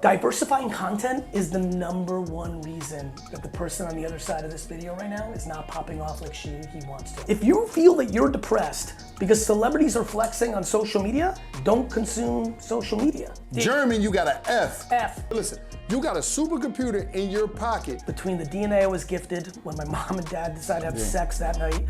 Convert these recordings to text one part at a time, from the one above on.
Diversifying content is the #1 reason that the person on the other side of this video right now is not popping off like he wants to. If you feel that you're depressed because celebrities are flexing on social media, don't consume social media. German, you got an F. F. Listen, you got a supercomputer in your pocket. Between the DNA I was gifted when my mom and dad decided to have sex that night.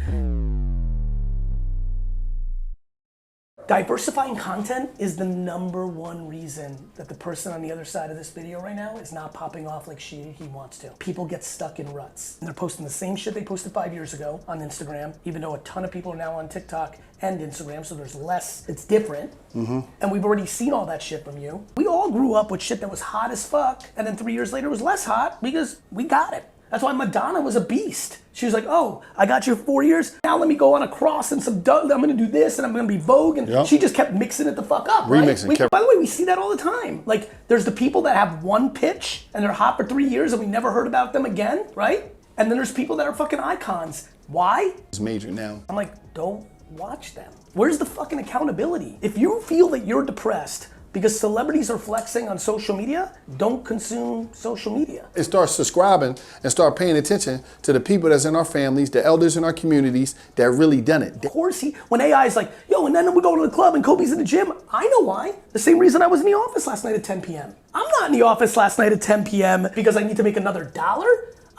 Diversifying content is the #1 reason that the person on the other side of this video right now is not popping off like he wants to. People get stuck in ruts. And they're posting the same shit they posted 5 years ago on Instagram, even though a ton of people are now on TikTok and Instagram, so there's less, it's different. And we've already seen all that shit from you. We all grew up with shit that was hot as fuck, and then 3 years later it was less hot because we got it. That's why Madonna was a beast. She was like, oh, I got you for 4 years. Now let me go on a cross and I'm gonna do this and I'm gonna be Vogue. And she just kept mixing it the fuck up, Remixing. Right? By the way, we see that all the time. Like, there's the people that have one pitch and they're hot for 3 years and we never heard about them again, right? And then there's people that are fucking icons. Why? It's major now. I'm like, don't watch them. Where's the fucking accountability? If you feel that you're depressed because celebrities are flexing on social media, don't consume social media. And start subscribing and start paying attention to the people that's in our families, the elders in our communities that really done it. Of course, when AI is like, yo, and then we go to the club and Kobe's in the gym, I know why. The same reason I was in the office last night at 10 p.m. I'm not in the office last night at 10 p.m. because I need to make another $1.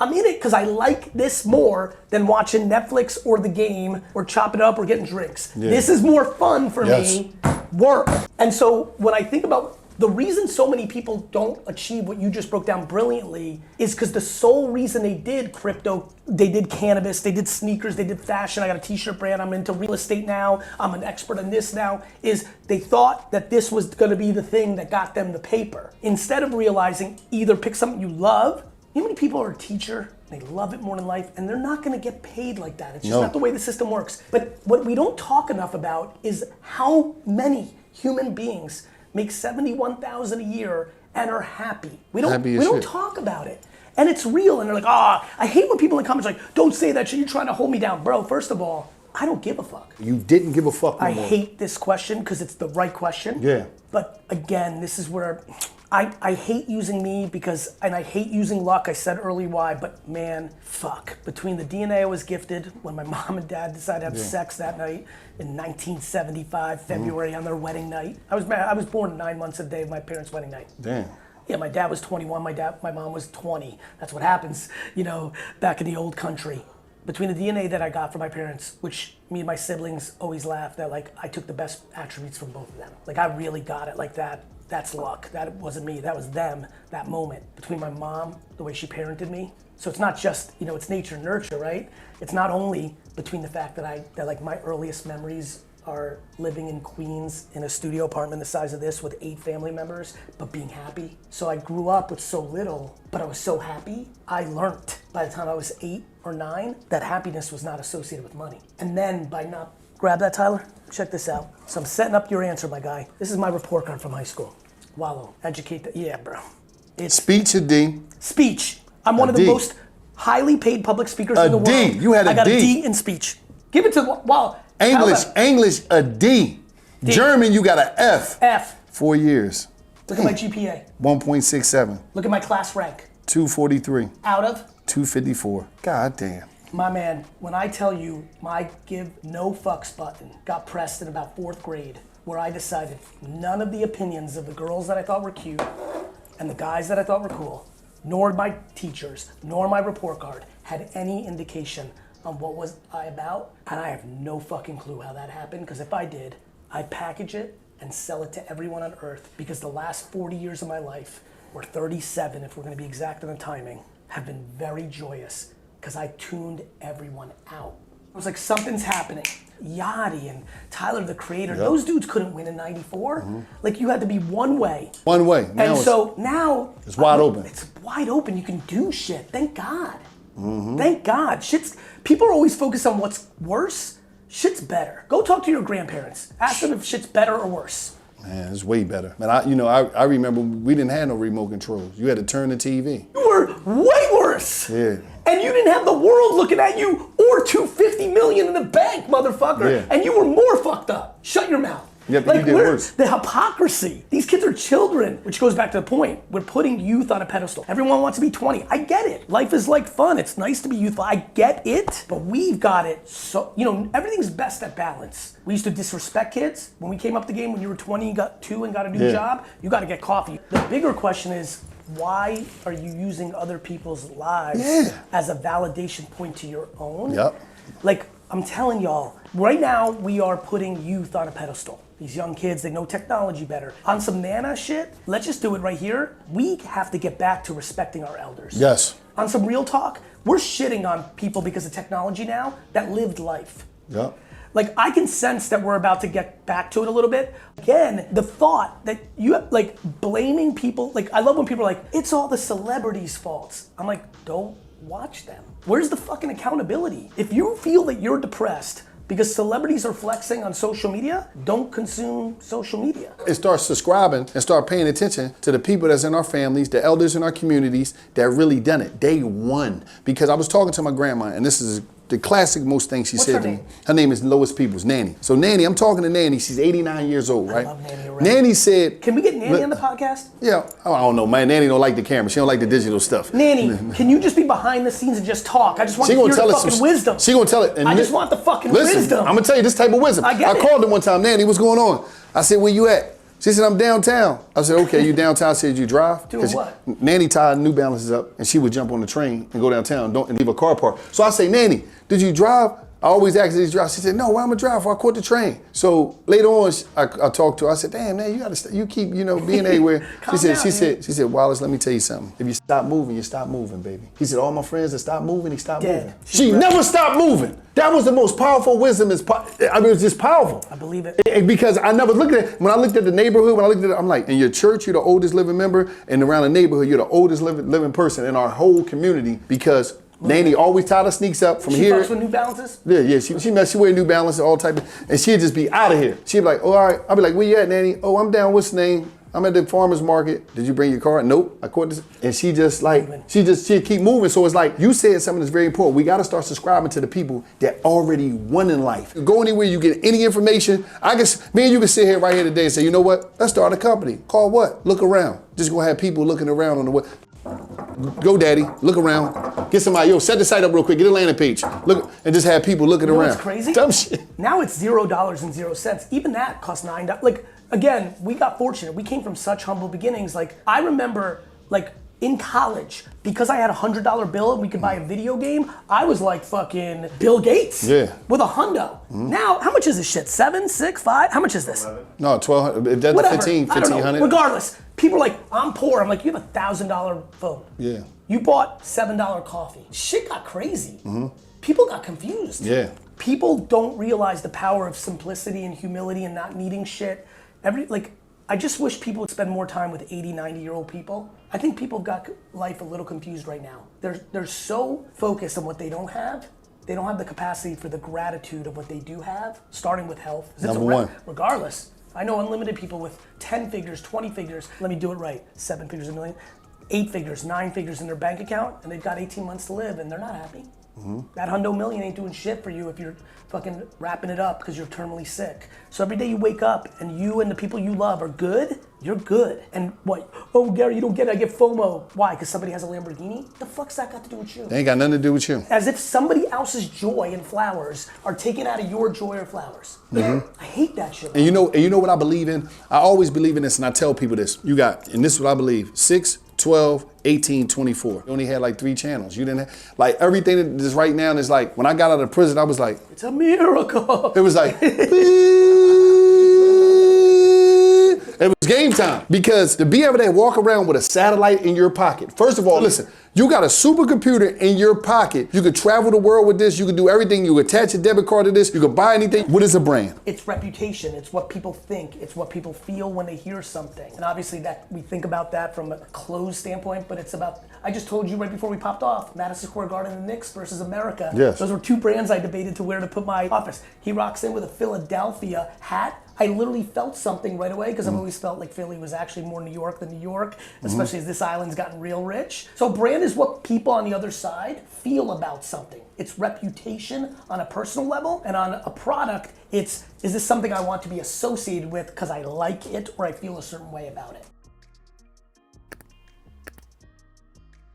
I'm in it because I like this more than watching Netflix or the game or chop it up or getting drinks. Yeah. This is more fun for me, work. And so when I think about the reason so many people don't achieve what you just broke down brilliantly is because the sole reason they did crypto, they did cannabis, they did sneakers, they did fashion, I got a t-shirt brand, I'm into real estate now, I'm an expert on this now, is they thought that this was gonna be the thing that got them the paper. Instead of realizing either pick something you love. You know how many people are a teacher, they love it more than life, and they're not gonna get paid like that. It's just not the way the system works. But what we don't talk enough about is how many human beings make $71,000 a year and are happy. We don't talk about it. And it's real, and they're like, I hate when people in the comments are like, don't say that shit, you're trying to hold me down. Bro, first of all, I don't give a fuck. You didn't give a fuck no more. I hate this question because it's the right question. Yeah. But again, this is where, I hate using me and I hate using luck. I said early why, but man, fuck. Between the DNA I was gifted when my mom and dad decided to have sex that night in 1975, February on their wedding night. I was born 9 months a day of my parents' wedding night. Damn. Yeah, my dad was 21, my mom was 20. That's what happens, back in the old country. Between the DNA that I got from my parents, which me and my siblings always laugh that like I took the best attributes from both of them. Like I really got it like that. That's luck. That wasn't me. That was them, that moment. Between my mom, the way she parented me. So it's not just, it's nature and nurture, right? It's not only between the fact that like my earliest memories are living in Queens in a studio apartment the size of this with 8 family members, but being happy. So I grew up with so little, but I was so happy. I learned by the time I was 8 or 9 that happiness was not associated with money. And then by not, grab that, Tyler. Check this out. So I'm setting up your answer, my guy. This is my report card from high school. Wallo, educate the, yeah, bro. It's speech a D. Speech. I'm one of the most highly paid public speakers in the world. A D, you had a D. I got a D in speech. Give it to Wallo. English a D. German, you got an F. F. 4 years. Look at my GPA. 1.67. Look at my class rank. 243. Out of? 254. God damn. My man, when I tell you my give no fucks button got pressed in about 4th grade, where I decided none of the opinions of the girls that I thought were cute and the guys that I thought were cool, nor my teachers, nor my report card had any indication on what was I about, and I have no fucking clue how that happened, because if I did, I'd package it and sell it to everyone on earth, because the last 40 years of my life, or 37 if we're gonna be exact on the timing, have been very joyous, because I tuned everyone out. It was like something's happening. Yachty and Tyler, the Creator, those dudes couldn't win in 94. Like you had to be one way. One way. Now now it's wide open. It's wide open, you can do shit, thank God. Thank God. People are always focused on what's worse. Shit's better. Go talk to your grandparents. Ask them if shit's better or worse. Man, it's way better. Man, I remember we didn't have no remote controls. You had to turn the TV. You were way worse. Yeah. And you didn't have the world looking at you or $250 million in the bank, motherfucker. Yeah. And you were more fucked up. Shut your mouth. Yep, like, you did worse. The hypocrisy. These kids are children, which goes back to the point. We're putting youth on a pedestal. Everyone wants to be 20. I get it. Life is like fun. It's nice to be youthful. I get it. But we've got it so, everything's best at balance. We used to disrespect kids. When we came up the game, when you were 20 and got 2 and got a new job, you got to get coffee. The bigger question is, why are you using other people's lives as a validation point to your own? Yep. Like, I'm telling y'all, right now we are putting youth on a pedestal. These young kids, they know technology better. On some Nana shit, let's just do it right here. We have to get back to respecting our elders. Yes. On some real talk, we're shitting on people because of technology now that lived life. Yep. Like, I can sense that we're about to get back to it a little bit. Again, the thought that you have, like, blaming people, like, I love when people are like, it's all the celebrities' faults. I'm like, don't watch them. Where's the fucking accountability? If you feel that you're depressed because celebrities are flexing on social media, don't consume social media. And start subscribing and start paying attention to the people that's in our families, the elders in our communities that really done it. Day one. Because I was talking to my grandma, and this is the classic most thing she What's said her to me. name? Her name is Lois Peoples, Nanny. So Nanny, I'm talking to Nanny. She's 89 years old, right? I love Nanny already. Nanny said, Can we get Nanny on the podcast? yeah, I don't know, man. Nanny don't like the camera. She don't like the digital stuff. Nanny, can you just be behind the scenes and just talk? I just want She to gonna hear tell the us fucking wisdom. She gonna tell it. And I just want the fucking listen, wisdom. I'm gonna tell you this type of wisdom. I get it. called her one time, Nanny, what's going on? I said, where you at? She said, I'm downtown. I said, okay, you downtown? I said, you drive? Doing what? Nanny tied New Balances up, and she would jump on the train and go downtown and leave a car parked. So I say, Nanny, did you drive? I always ask her, did you drive? She said, no, why am I drive? I caught the train. So later on, I talked to her. I said, damn, man, you keep, being everywhere. she said, Wallace, let me tell you something. If you stop moving, you stop moving, baby. He said, all my friends that stopped moving, they stopped moving. She never stopped moving. That was the most powerful wisdom. It was just powerful. I believe it. Because I never looked at it. When I looked at the neighborhood, I'm like, in your church, you're the oldest living member, and around the neighborhood, you're the oldest living person in our whole community because Nanny always tied her sneaks up from here. She fucks with New Balances? Yeah, she wear New Balance, all type of, and she'd just be out of here. She'd be like, oh, all right. I'll be like, where you at, Nanny? Oh, I'm down, what's the name? I'm at the farmer's market. Did you bring your car? Nope, I caught this. And she'd keep moving. So it's like, you said something that's very important. We gotta start subscribing to the people that already won in life. Go anywhere, you get any information. I guess, me and you can sit here right here today and say, you know what? Let's start a company. Call what? Look Around. Just gonna have people looking around on the what? Go, daddy, look around. Get somebody, set the site up real quick, get a landing page. Look, and just have people looking around. What's crazy? Dumb shit. Now it's $0.00. Even that costs $9. Like, again, we got fortunate. We came from such humble beginnings. Like, I remember, like, in college, because I had a $100 bill and we could buy a video game, I was like fucking Bill Gates. Yeah. With a hundo. Now, how much is this shit? 7, 6, 5? How much is this? No, 1,200. If that's Whatever. 1,500. Regardless, people are like, I'm poor. I'm like, you have a $1,000 phone. Yeah. You bought $7 coffee. Shit got crazy. People got confused. Yeah. People don't realize the power of simplicity and humility and not needing shit. I just wish people would spend more time with 80, 90-year-old people. I think people have got life a little confused right now. They're so focused on what they don't have. They don't have the capacity for the gratitude of what they do have, starting with health. Number one. Regardless, I know unlimited people with 10 figures, 20 figures, let me do it right, 7 figures, a million, 8 figures, 9 figures in their bank account, and they've got 18 months to live, and they're not happy. That $100 million ain't doing shit for you if you're fucking wrapping it up because you're terminally sick. So every day you wake up and you and the people you love are good, you're good. And what? Oh, Gary, you don't get it. I get FOMO. Why? Because somebody has a Lamborghini? The fuck's that got to do with you? They ain't got nothing to do with you. As if somebody else's joy and flowers are taken out of your joy or flowers. I hate that shit. And you know what I believe in? I always believe in this, and I tell people this. And this is what I believe. 6, 12, 18, 24. You only had like 3 channels. You didn't have, like everything that is right now is like, when I got out of prison, I was like, it's a miracle. it was like, it was game time. Because to be able to walk around with a satellite in your pocket, first of all, listen, you got a supercomputer in your pocket. You could travel the world with this. You could do everything. You could attach a debit card to this. You could buy anything. What is a brand? It's reputation. It's what people think. It's what people feel when they hear something. And obviously that we think about that from a closed standpoint, but it's about, I just told you right before we popped off, Madison Square Garden and the Knicks versus America. Yes. Those were 2 brands I debated to where to put my office. He rocks in with a Philadelphia hat. I literally felt something right away because I've always felt like Philly was actually more New York than New York, especially as this island's gotten real rich. So brand is what people on the other side feel about something. It's reputation on a personal level, and on a product, it's, is this something I want to be associated with because I like it or I feel a certain way about it?